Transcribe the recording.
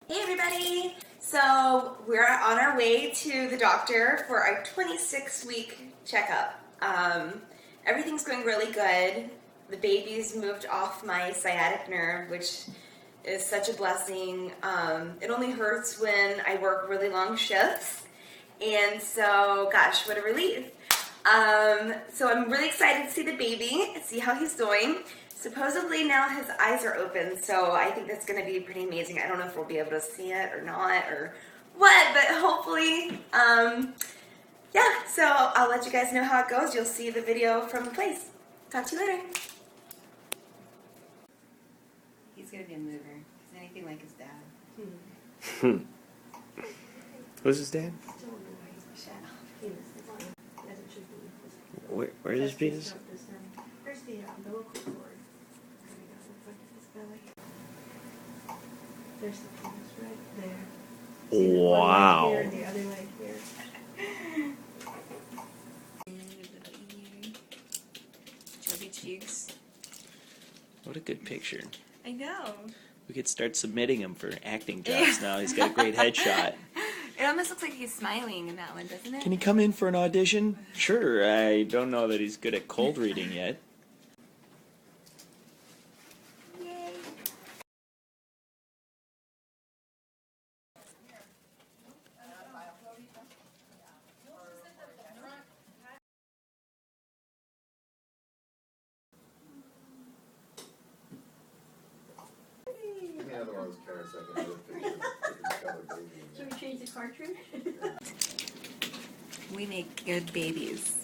Hey everybody! So we're on our way to the doctor for our 26-week checkup. Everything's going really good. The baby's moved off my sciatic nerve, which is such a blessing. It only hurts when I work really long shifts. And so, gosh, what a relief. So I'm really excited to see the baby and see how he's doing. Supposedly now his eyes are open, so I think that's going to be pretty amazing. I don't know if we'll be able to see it or not or what, but hopefully, yeah, so I'll let you guys know how it goes. You'll see the video from the place. Talk to you later. He's going to be a mover. He's anything like his dad. Who's his dad? Where's his penis? There's the umbilical cord. There's the penis right there. See the Wow. one leg here, the other leg here. Chubby cheeks. What a good picture. I know. We could start submitting him for acting jobs now. He's got a great headshot. It almost looks like he's smiling in that one, doesn't it? Can he come in for an audition? Sure. I don't know that he's good at cold reading yet. Yay. Otherwise, Kara, so I can get a picture of the color baby. Should we change the cartridge? We make good babies.